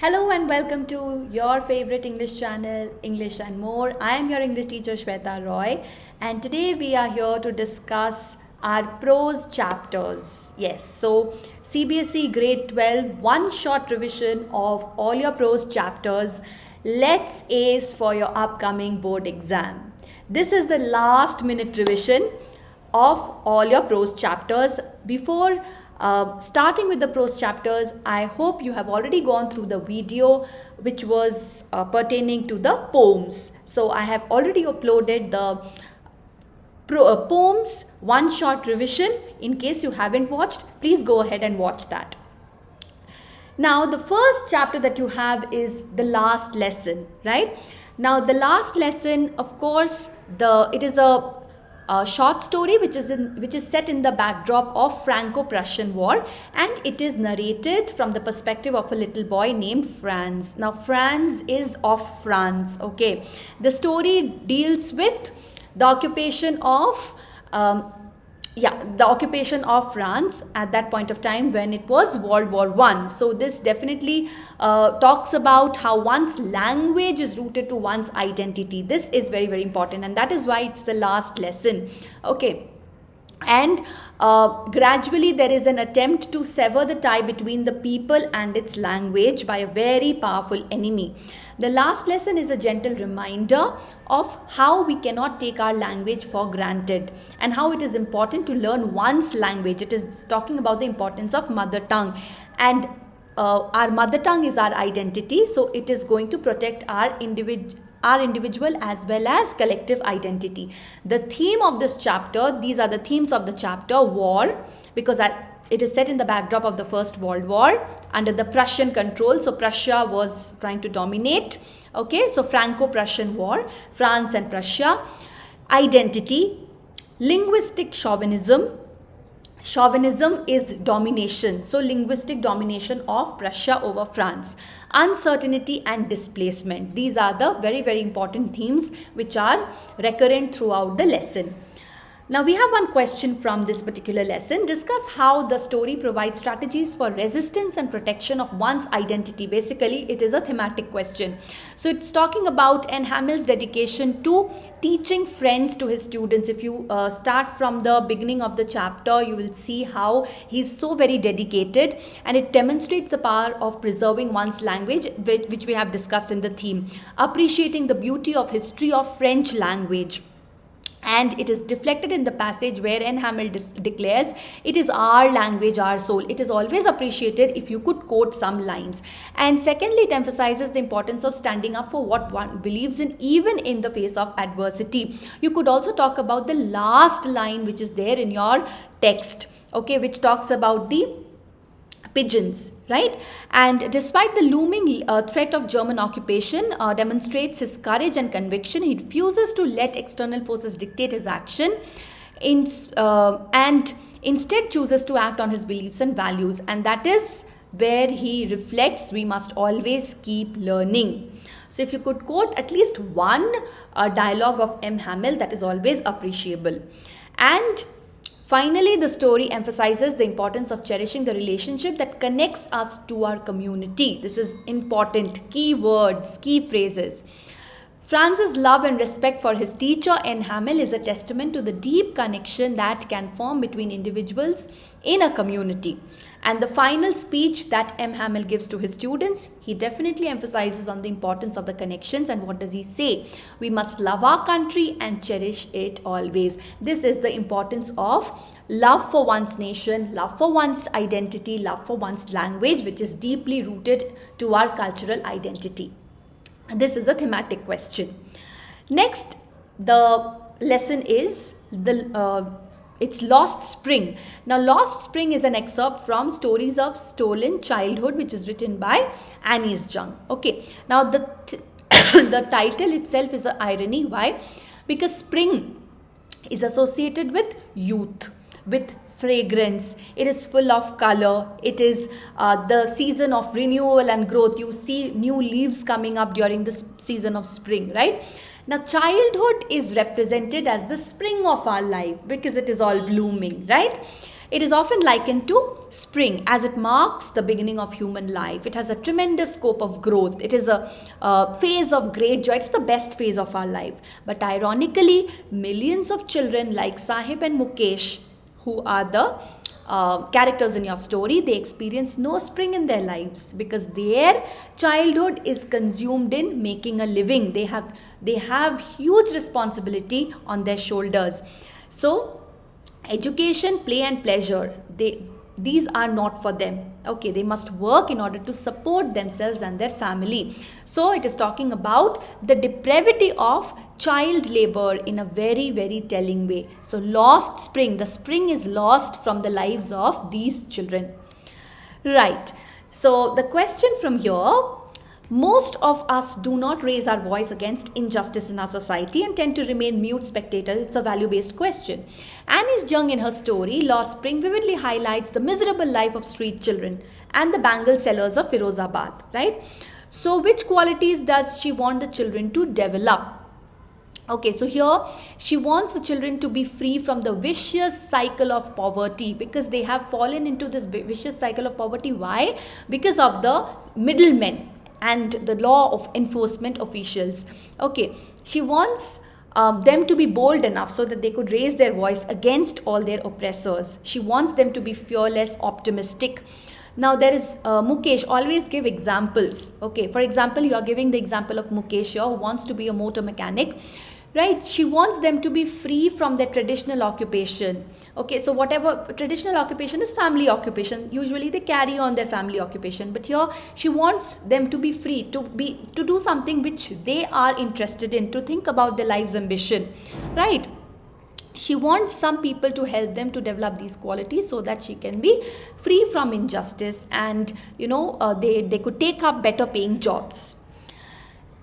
Hello and welcome to your favorite English channel, English and More. I am your English teacher Shweta Roy, and today we are here to discuss our prose chapters. Yes, so CBSE Grade 12 one shot revision of all your prose chapters. Let's ace for your upcoming board exam. This is the last minute revision of all your prose chapters. Before starting with the prose chapters, I hope you have already gone through the video which was pertaining to the poems. So I have already uploaded the poems one shot revision. In case you haven't watched, please go ahead and watch that. Now the first chapter that you have is the last lesson, right? Now the last lesson, of course, it is a short story which is set in the backdrop of Franco-Prussian War, and it is narrated from the perspective of a little boy named Franz. Now Franz is of France. Okay, the story deals with the occupation of France at that point of time when it was World War I. So this definitely talks about how one's language is rooted to one's identity. This is very, very important, and that is why it's the last lesson. Okay. And gradually there is an attempt to sever the tie between the people and its language by a very powerful enemy. The last lesson is a gentle reminder of how we cannot take our language for granted and how it is important to learn one's language. It is talking about the importance of mother tongue, and our mother tongue is our identity, so it is going to protect our individual as well as collective identity. The theme of this chapter, these are the themes of the chapter: war, because it is set in the backdrop of the First World War under the Prussian control. So Prussia was trying to dominate. Okay, so Franco-Prussian War, France and Prussia. Identity, linguistic chauvinism. Chauvinism is domination, so linguistic domination of Prussia over France. Uncertainty and displacement. These are the very, very important themes which are recurrent throughout the lesson. Now we have one question from this particular lesson. Discuss how the story provides strategies for resistance and protection of one's identity. Basically, it is a thematic question. So it's talking about N. Hamel's dedication to teaching French to his students. If you start from the beginning of the chapter, you will see how he's so very dedicated, and it demonstrates the power of preserving one's language, which we have discussed in the theme. Appreciating the beauty of history of French language. And it is reflected in the passage where N. Hamel declares, it is our language, our soul. It is always appreciated if you could quote some lines. And secondly, it emphasizes the importance of standing up for what one believes in, even in the face of adversity. You could also talk about the last line which is there in your text, okay, which talks about the pigeons, right? And despite the looming threat of German occupation, demonstrates his courage and conviction. He refuses to let external forces dictate his action, and instead chooses to act on his beliefs and values. And that is where he reflects, we must always keep learning. So if you could quote at least one dialogue of M. Hamel, that is always appreciable. And finally, the story emphasizes the importance of cherishing the relationship that connects us to our community. This is important. Key words, key phrases. Franz's love and respect for his teacher N. Hamel is a testament to the deep connection that can form between individuals in a community. And the final speech that M. Hamel gives to his students, he definitely emphasizes on the importance of the connections. And what does he say? We must love our country and cherish it always. This is the importance of love for one's nation, love for one's identity, love for one's language, which is deeply rooted to our cultural identity. This is a thematic question. Next, the lesson is it's Lost Spring. Now, Lost Spring is an excerpt from Stories of Stolen Childhood, which is written by Annie's Jung. Okay. Now, the title itself is an irony. Why? Because spring is associated with youth, with fragrance. It is full of color. It is the season of renewal and growth. You see new leaves coming up during the season of spring, right? Now, childhood is represented as the spring of our life because it is all blooming, right? It is often likened to spring as it marks the beginning of human life. It has a tremendous scope of growth. It is a phase of great joy. It's the best phase of our life. But ironically, millions of children like Sahib and Mukesh, who are the characters in your story, they experience no spring in their lives because their childhood is consumed in making a living. They have huge responsibility on their shoulders. So education, play and pleasure, these are not for them. Okay, they must work in order to support themselves and their family. So it is talking about the depravity of child labor in a very, very telling way. So lost spring, the spring is lost from the lives of these children. Right. So the question from here, most of us do not raise our voice against injustice in our society and tend to remain mute spectators. It's a value-based question. Annie's Young in her story, Lost Spring, vividly highlights the miserable life of street children and the bangle sellers of Firozabad, right? So which qualities does she want the children to develop? Okay, so here she wants the children to be free from the vicious cycle of poverty because they have fallen into this vicious cycle of poverty. Why? Because of the middlemen and the law of enforcement officials. Okay, she wants them to be bold enough so that they could raise their voice against all their oppressors. She wants them to be fearless, optimistic. Now there is Mukesh, always give examples. Okay, for example, you are giving the example of Mukesh here who wants to be a motor mechanic. Right, she wants them to be free from their traditional occupation. Okay, so whatever traditional occupation is family occupation, usually they carry on their family occupation, but here she wants them to be free to do something which they are interested in, to think about their life's ambition. Right, she wants some people to help them to develop these qualities so that she can be free from injustice and they could take up better paying jobs.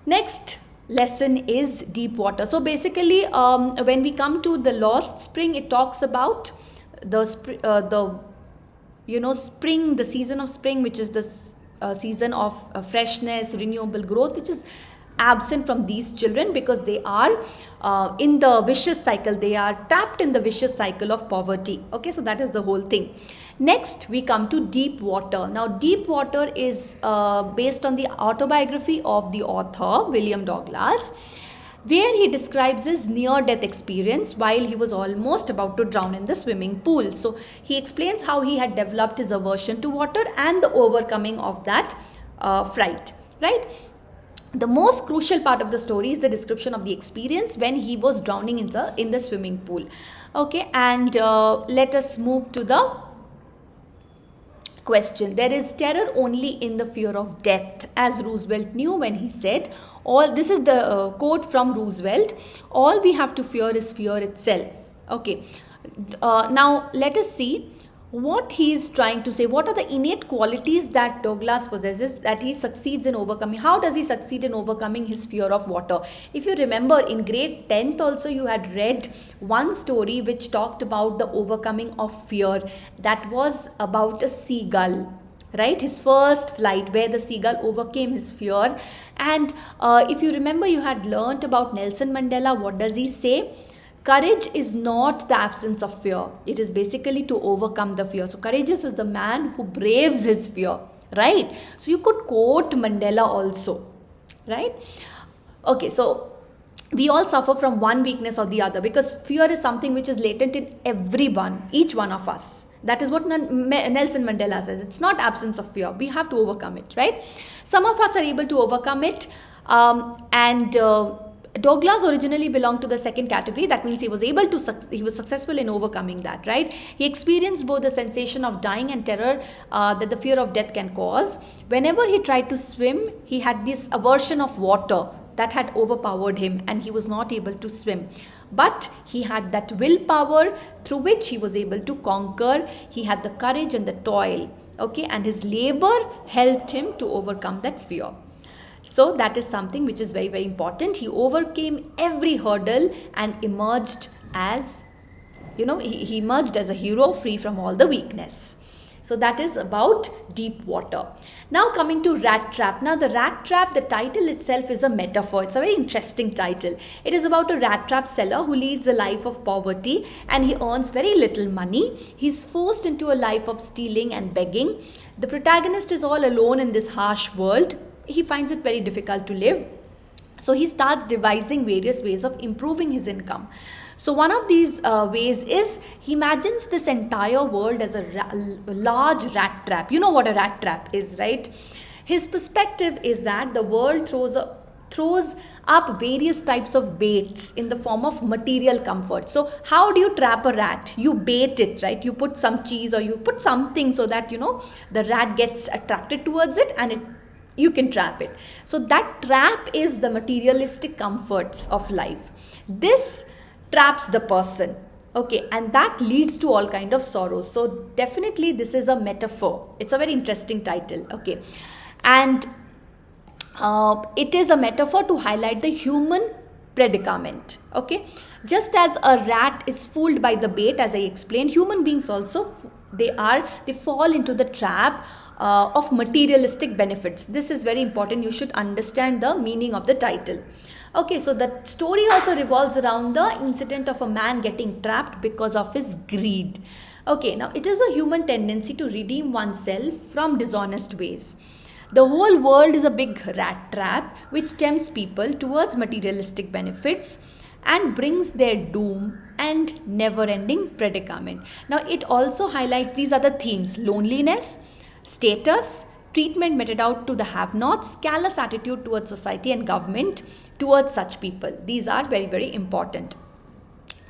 Next lesson is deep water. So basically when we come to the Lost Spring, it talks about the spring, the season of spring, which is the season of freshness, renewable growth, which is absent from these children because they are in the vicious cycle. They are trapped in the vicious cycle of poverty. Okay, so that is the whole thing. Next, we come to Deep Water. Now, Deep Water is based on the autobiography of the author, William Douglas, where he describes his near-death experience while he was almost about to drown in the swimming pool. So, he explains how he had developed his aversion to water and the overcoming of that fright, right? The most crucial part of the story is the description of the experience when he was drowning in the swimming pool. Okay, and let us move to the question. There is terror only in the fear of death, as Roosevelt knew when he said, this is the quote from Roosevelt, all we have to fear is fear itself. Okay, now let us see what he is trying to say. What are the innate qualities that Douglas possesses that he succeeds in overcoming? How does he succeed in overcoming his fear of water? If you remember, in grade 10th also you had read one story which talked about the overcoming of fear. That was about a seagull, right? His first flight, where the seagull overcame his fear. And if you remember, you had learnt about Nelson Mandela. What does he say? Courage is not the absence of fear. It is basically to overcome the fear. So courageous is the man who braves his fear, right? So you could quote Mandela also, right? Okay, so we all suffer from one weakness or the other because fear is something which is latent in everyone, each one of us. That is what Nelson Mandela says. It's not absence of fear. We have to overcome it, right? Some of us are able to overcome it Douglas originally belonged to the second category. That means he was successful in overcoming that, right? He experienced both the sensation of dying and terror that the fear of death can cause. Whenever he tried to swim, he had this aversion of water that had overpowered him and he was not able to swim. But he had that willpower through which he was able to conquer. He had the courage and the toil, okay? And his labor helped him to overcome that fear. So that is something which is very, very important. He overcame every hurdle and emerged as, he emerged as a hero free from all the weakness. So that is about deep water. Now coming to Rat Trap. Now the Rat Trap, the title itself is a metaphor. It's a very interesting title. It is about a rat trap seller who leads a life of poverty and he earns very little money. He's forced into a life of stealing and begging. The protagonist is all alone in this harsh world. He finds it very difficult to live. So he starts devising various ways of improving his income. So one of these ways is he imagines this entire world as a large rat trap. You know what a rat trap is, right? His perspective is that the world throws up various types of baits in the form of material comfort. So how do you trap a rat? You bait it, right? You put some cheese or you put something so that, the rat gets attracted towards it and you can trap it. So that trap is the materialistic comforts of life. This traps the person, okay, and that leads to all kind of sorrows. So definitely this is a metaphor. It's a very interesting title, okay, and it is a metaphor to highlight the human predicament, okay. Just as a rat is fooled by the bait, as I explained, human beings also they fall into the trap of materialistic benefits. This is very important. You should understand the meaning of the title. Okay, so the story also revolves around the incident of a man getting trapped because of his greed. Okay, now it is a human tendency to redeem oneself from dishonest ways. The whole world is a big rat trap which tempts people towards materialistic benefits and brings their doom and never-ending predicament. Now it also highlights these other themes: loneliness, status, treatment meted out to the have-nots, callous attitude towards society and government towards such people. These are very, very important.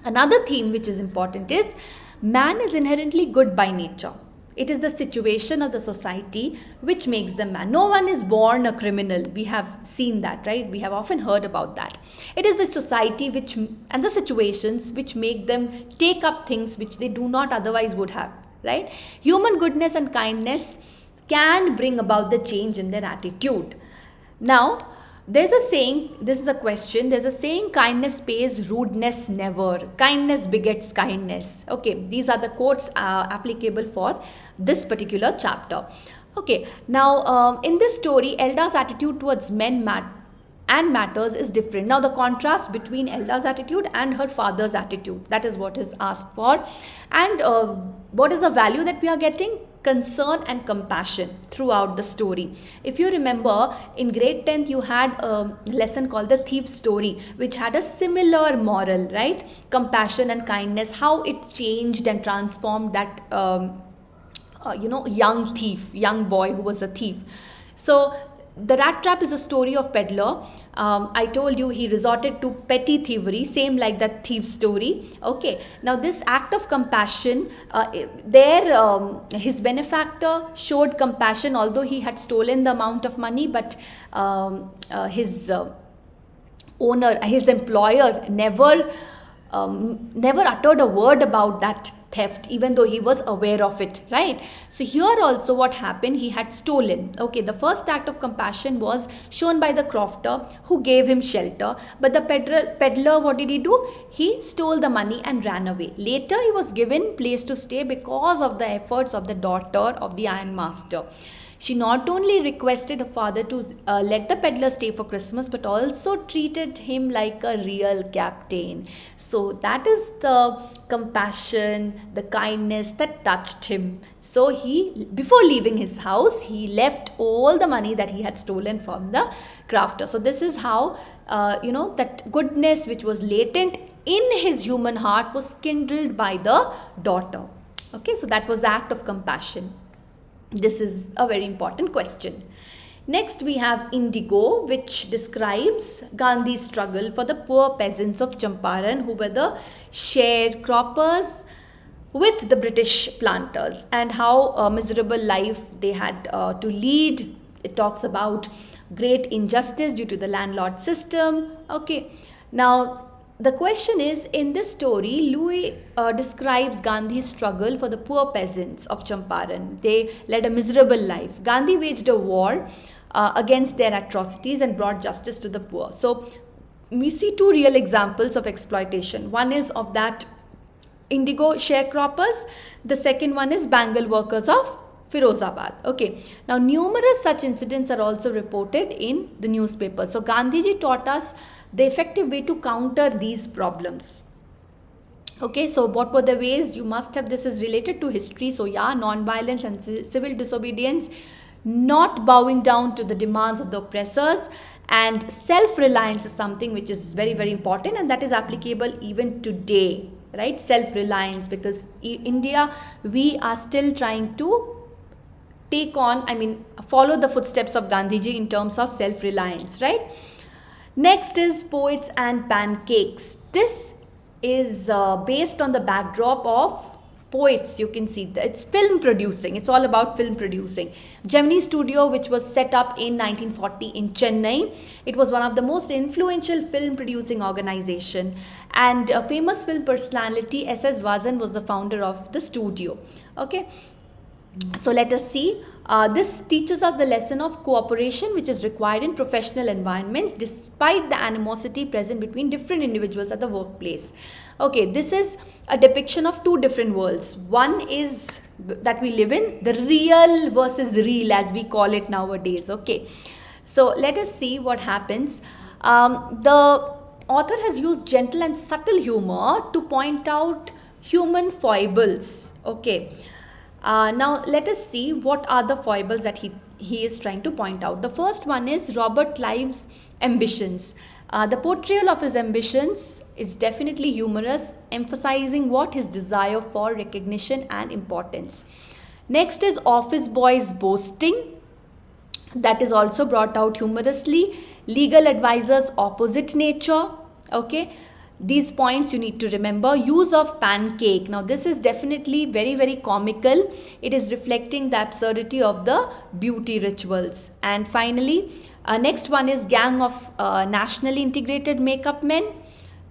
Another theme which is important is man is inherently good by nature. It is the situation of the society which makes them man. No one is born a criminal. We have seen that, right? We have often heard about that. It is the society and the situations which make them take up things which they do not otherwise would have, right? Human goodness and kindness can bring about the change in their attitude. Now, there's a saying, this is a question, there's a saying, kindness pays, rudeness never. Kindness begets kindness. Okay, these are the quotes applicable for this particular chapter. Okay, now in this story, Elda's attitude towards men and matters is different. Now the contrast between Elda's attitude and her father's attitude, that is what is asked for. And what is the value that we are getting? Concern and compassion throughout the story. If you remember, in grade 10th you had a lesson called the thief's story, which had a similar moral, right? Compassion and kindness, how it changed and transformed that young boy who was a thief. So the Rat Trap is a story of peddler. I told you he resorted to petty thievery, same like that thief's story. Okay, now this act of compassion, his benefactor showed compassion, although he had stolen the amount of money, but his employer never uttered a word about that theft, even though he was aware of it, right? So here also what happened, he had stolen. Okay, the first act of compassion was shown by the crofter who gave him shelter, but the peddler, what did he do? He stole the money and ran away. Later he was given place to stay because of the efforts of the daughter of the ironmaster. She not only requested her father to let the peddler stay for Christmas, but also treated him like a real captain. So that is the compassion, the kindness that touched him. So before leaving his house, he left all the money that he had stolen from the crafter. So this is how, that goodness which was latent in his human heart was kindled by the daughter. Okay, so that was the act of compassion. This is a very important question. Next we have Indigo, which describes Gandhi's struggle for the poor peasants of Champaran who were the sharecroppers with the British planters, and how a miserable life they had to lead. It talks about great injustice due to the landlord system. Okay, now the question is, in this story, Louis describes Gandhi's struggle for the poor peasants of Champaran. They led a miserable life. Gandhi waged a war against their atrocities and brought justice to the poor. So we see two real examples of exploitation. One is of that Indigo sharecroppers. The second one is Bengal workers of Firozabad. Okay. Now, numerous such incidents are also reported in the newspapers. So, Gandhiji taught us the effective way to counter these problems. Okay, so what were the ways? You must have, this is related to history. So, yeah, non-violence and civil disobedience, not bowing down to the demands of the oppressors, and self-reliance is something which is very, very important, and that is applicable even today, right? Self-reliance, because India, we are still trying to follow the footsteps of Gandhiji in terms of self-reliance, right? Next is Poets and Pancakes. This is based on the backdrop of poets. You can see that it's film producing. It's all about film producing. Gemini Studio, which was set up in 1940 in Chennai. It was one of the most influential film producing organization. And a famous film personality, S.S. Vasan, was the founder of the studio. Okay. So let us see. This teaches us the lesson of cooperation which is required in professional environment despite the animosity present between different individuals at the workplace. Okay, this is a depiction of two different worlds. One is that we live in, the real versus real as we call it nowadays. Okay, so let us see what happens. The author has used gentle and subtle humor to point out human foibles. Okay. Now let us see what are the foibles that he is trying to point out. The first one is Robert Clive's ambitions. The portrayal of his ambitions is definitely humorous, emphasizing what his desire for recognition and importance. Next is Office Boys boasting. That is also brought out humorously. Legal advisors opposite nature. Okay. These points you need to remember. Use of pancake. Now this is definitely very, very comical. It is reflecting the absurdity of the beauty rituals. And finally, next one is gang of nationally integrated makeup men,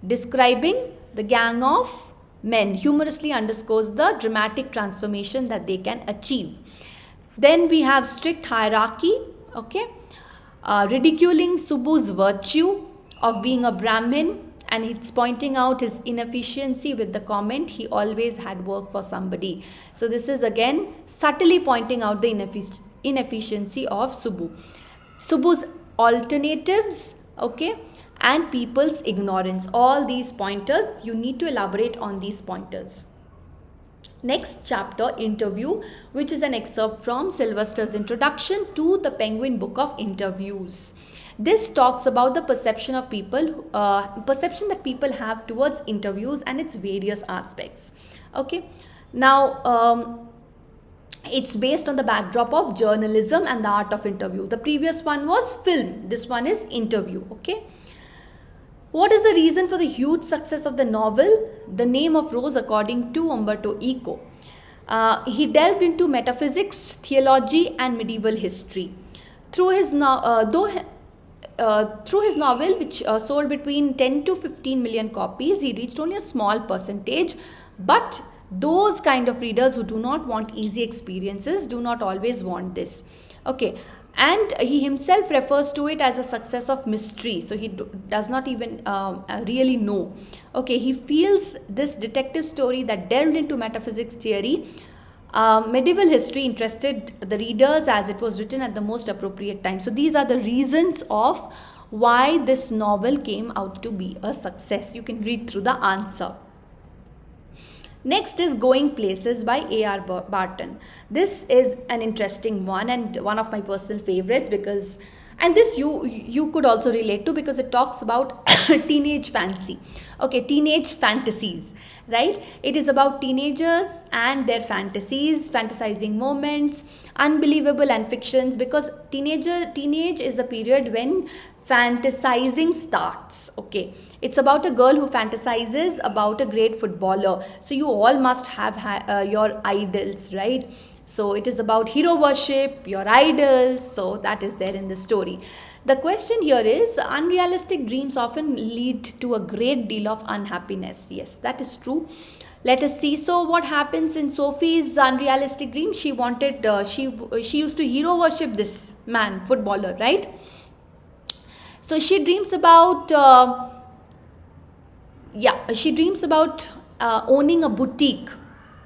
describing the gang of men. Humorously underscores the dramatic transformation that they can achieve. Then we have strict hierarchy. Okay, ridiculing Subbu's virtue of being a Brahmin. And it's pointing out his inefficiency with the comment, he always had work for somebody. So this is again subtly pointing out the inefficiency of Subbu. Subbu's alternatives, okay, and people's ignorance. All these pointers, you need to elaborate on these pointers. Next chapter, interview, which is an excerpt from Sylvester's introduction to the Penguin Book of Interviews. This talks about the perception of people, perception that people have towards interviews and its various aspects. Okay, now it's based on the backdrop of journalism and the art of interview. The previous one was film. This one is interview. Okay. What is the reason for the huge success of the novel The Name of Rose, according to Umberto Eco? He delved into metaphysics, theology, and medieval history. Through his novel, which sold between 10 to 15 million copies, he reached only a small percentage. But those kind of readers who do not want easy experiences do not always want this. Okay. And he himself refers to it as a success of mystery. So he does not even really know. Okay, he feels this detective story that delved into metaphysics theory, medieval history interested the readers as it was written at the most appropriate time. So these are the reasons of why this novel came out to be a success. You can read through the answer. Next is Going Places by A.R. Barton. This is an interesting one and one of my personal favorites because, and this you could also relate to because it talks about teenage fancy. Okay, teenage fantasies, right? It is about teenagers and their fantasies, fantasizing moments, unbelievable and fictions, because teenage is the period when fantasizing starts. Okay, it's about a girl who fantasizes about a great footballer. So you all must have your idols, right? So it is about hero worship, your idols. So that is there in the story. The question here is, unrealistic dreams often lead to a great deal of unhappiness. Yes, that is true. Let us see. So what happens in Sophie's unrealistic dream? She wanted, she used to hero worship this man, footballer, right? So she dreams about, she dreams about owning a boutique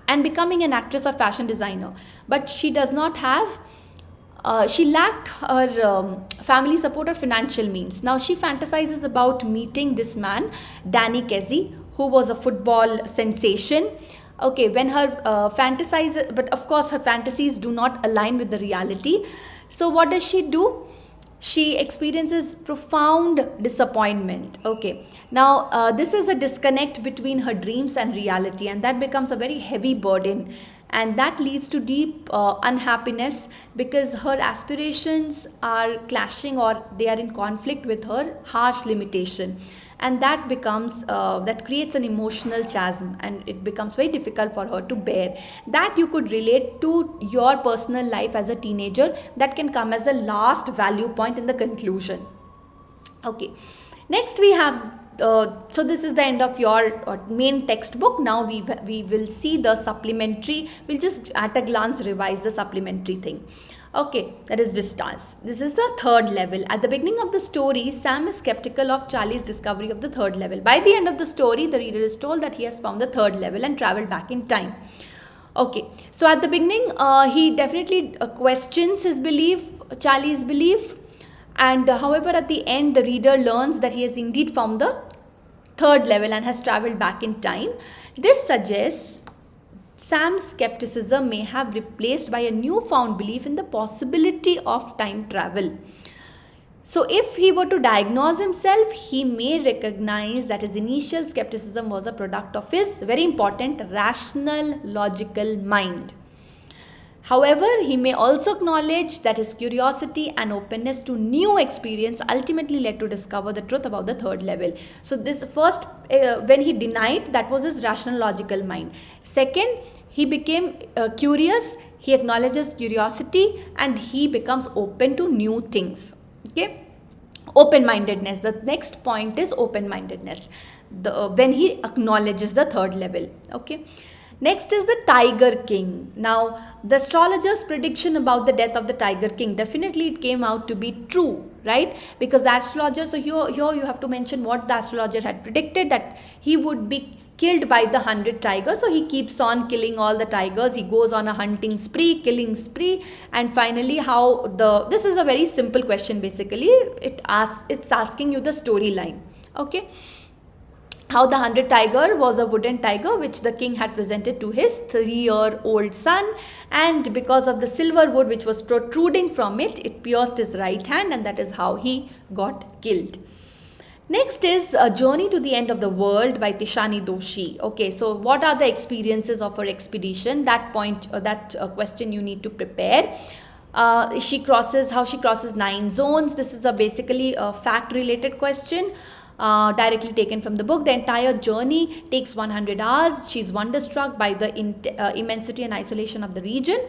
and becoming an actress or fashion designer, but she does not have she lacked her family support or financial means. Now she fantasizes about meeting this man, Danny Kesey, who was a football sensation. Okay, when her fantasizes, but of course her fantasies do not align with the reality. So what does she do? She experiences profound disappointment. Okay, now this is a disconnect between her dreams and reality, and that becomes a very heavy burden, and that leads to deep unhappiness because her aspirations are clashing or they are in conflict with her harsh limitation, and that becomes that creates an emotional chasm, and it becomes very difficult for her to bear. That you could relate to your personal life as a teenager. That can come as the last value point in the conclusion. Okay, next we have so this is the end of your main textbook. Now we will see the supplementary. We'll just at a glance revise the supplementary thing. Okay, that is vistas. This is the third level. At the beginning of the story, Sam is skeptical of Charlie's discovery of the third level. By the end of the story, the reader is told that he has found the third level and traveled back in time. Okay, so at the beginning, he definitely questions his belief, Charlie's belief, and however, at the end, the reader learns that he has indeed found the third level and has traveled back in time. This suggests Sam's skepticism may have replaced by a newfound belief in the possibility of time travel. So if he were to diagnose himself, he may recognize that his initial skepticism was a product of his very important rational, logical mind. However, he may also acknowledge that his curiosity and openness to new experience ultimately led to discover the truth about the third level. So this first, when he denied, that was his rational logical mind. Second, he became curious, he acknowledges curiosity, and he becomes open to new things. Okay, open-mindedness. The next point is open-mindedness. When he acknowledges the third level. Okay. Next is the Tiger King. Now, the astrologer's prediction about the death of the Tiger King, definitely it came out to be true, right? Because the astrologer, so here you have to mention what the astrologer had predicted, that he would be killed by the 100 tigers. So he keeps on killing all the tigers. He goes on a hunting spree, killing spree, and finally this is a very simple question basically. It's asking you the storyline. Okay. How the 100 tiger was a wooden tiger which the king had presented to his 3-year-old son, and because of the silver wood which was protruding from it, it pierced his right hand, and that is how he got killed. Next is A Journey to the End of the World by Tishani Doshi. Okay, so what are the experiences of her expedition? That question you need to prepare. How she crosses 9 zones. This is basically a fact related question. Directly taken from the book. The entire journey takes 100 hours. She's wonderstruck by the immensity and isolation of the region.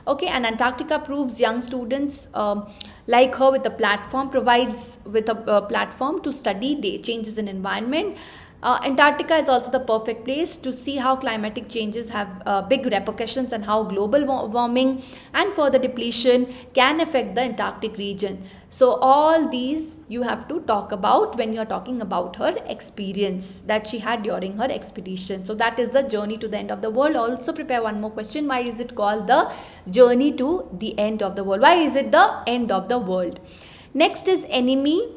Okay, and Antarctica proves young students like her with a platform, provides with a platform to study changes in environment. Antarctica is also the perfect place to see how climatic changes have big repercussions and how global warming and further depletion can affect the Antarctic region. So all these you have to talk about when you are talking about her experience that she had during her expedition. So that is the journey to the end of the world. Also prepare one more question. Why is it called the journey to the end of the world? Why is it the end of the world? Next is enemy.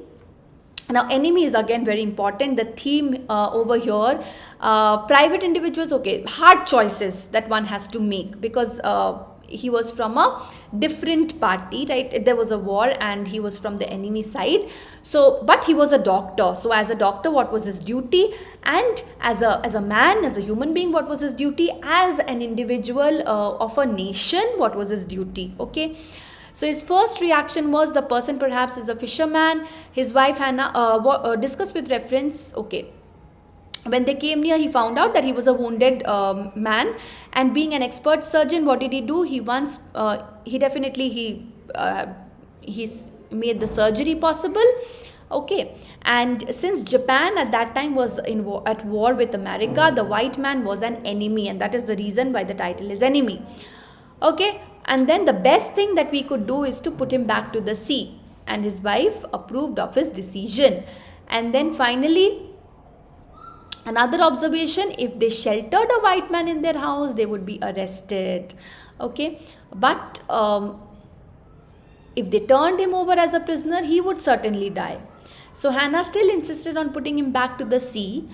Now, enemy is again very important. The theme over here, private individuals, okay, hard choices that one has to make because he was from a different party, right? There was a war and he was from the enemy side. So, but he was a doctor. So, as a doctor, what was his duty? And as a man, as a human being, what was his duty? As an individual of a nation, what was his duty? Okay. So his first reaction was the person perhaps is a fisherman. His wife Hannah discussed with reference, okay. When they came near, he found out that he was a wounded man, and being an expert surgeon, what did he do? He made the surgery possible. Okay, and since Japan at that time was at war with America, the white man was an enemy, and that is the reason why the title is Enemy. Okay. And then the best thing that we could do is to put him back to the sea. And his wife approved of his decision. And then finally, Another observation, if they sheltered a white man in their house, they would be arrested. Okay, but if they turned him over as a prisoner, he would certainly die. So Hannah still insisted on putting him back to the sea.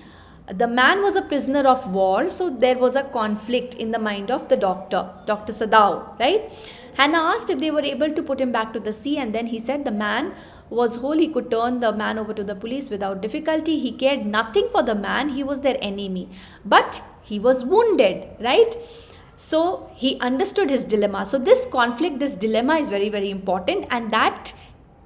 The man was a prisoner of war, so there was a conflict in the mind of the doctor, Dr. Sadao, right? Hannah asked if they were able to put him back to the sea, and then he said the man was whole. He could turn the man over to the police without difficulty. He cared nothing for the man, he was their enemy. But he was wounded, right? So he understood his dilemma. So this conflict, this dilemma is very, very important, and that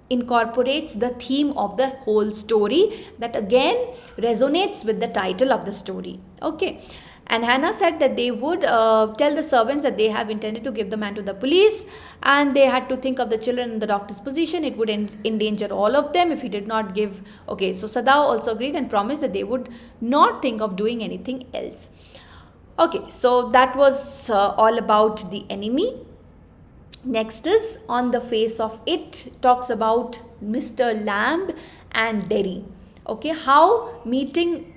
incorporates the theme of the whole story, that again resonates with the title of the story. Okay. And Hannah said that they would tell the servants that they have intended to give the man to the police, and they had to think of the children in the doctor's position. It would endanger all of them if he did not give. Okay, so Sadao also agreed and promised that they would not think of doing anything else. Okay, so that was all about the enemy. Next is On the Face of It, talks about Mr. Lamb and Derry. Okay, how meeting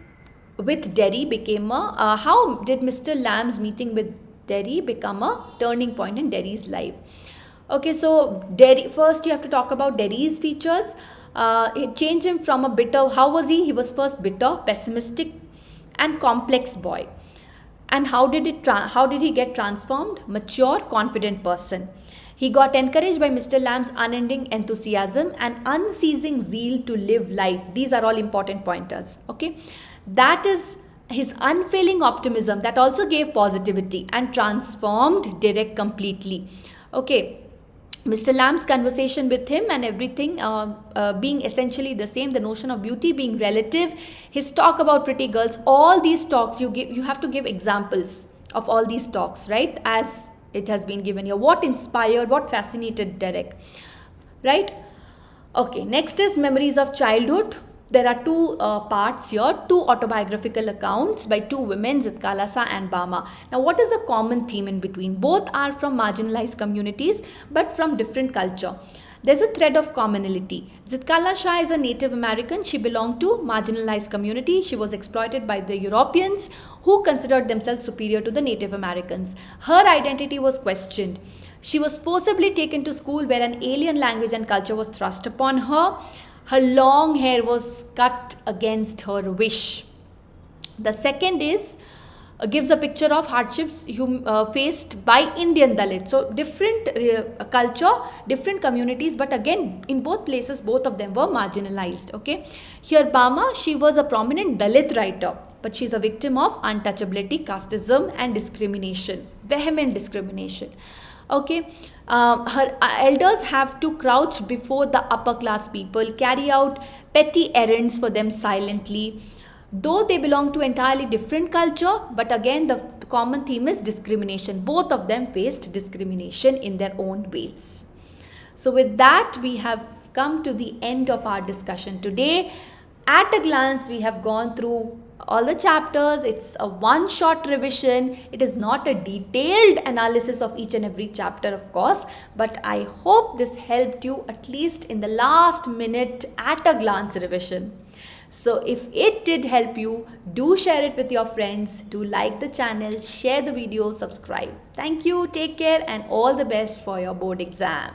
with Derry became how did Mr. Lamb's meeting with Derry become a turning point in Derry's life? Okay, so Derry, first you have to talk about Derry's features. It changed him from a bitter, how was he? He was first bitter, pessimistic and complex boy. And how did he get transformed? Mature, confident person. He got encouraged by Mr. Lamb's unending enthusiasm and unceasing zeal to live life. These are all important pointers. Okay, that is his unfailing optimism that also gave positivity and transformed Derek completely. Okay, Mr. Lamb's conversation with him and everything being essentially the same, the notion of beauty being relative, his talk about pretty girls, all these talks you have to give examples of all these talks, right? As it has been given here. What inspired, what fascinated Derek, right? Okay, next is Memories of Childhood. There are two parts here, two autobiographical accounts by two women, Zitkalasa and Bama. Now, what is the common theme in between? Both are from marginalized communities, but from different culture. There's a thread of commonality. Zitkala Shah is a Native American. She belonged to marginalized community. She was exploited by the Europeans who considered themselves superior to the Native Americans. Her identity was questioned. She was forcibly taken to school where an alien language and culture was thrust upon her. Her long hair was cut against her wish. The second is gives a picture of hardships faced by Indian Dalits. So different culture, different communities, but again in both places both of them were marginalized. Okay, here Bama, she was a prominent Dalit writer, but she's a victim of untouchability, casteism and discrimination, vehement discrimination. Okay, her elders have to crouch before the upper class people, carry out petty errands for them silently, though they belong to entirely different culture. But again the common theme is discrimination. Both of them faced discrimination in their own ways. So with that we have come to the end of our discussion today. At a glance we have gone through all the chapters. It's a one shot revision. It is not a detailed analysis of each and every chapter, of course, but I hope this helped you at least in the last minute at a glance revision. So if it did help you, do share it with your friends, do like the channel, share the video, subscribe. Thank you, take care and all the best for your board exam.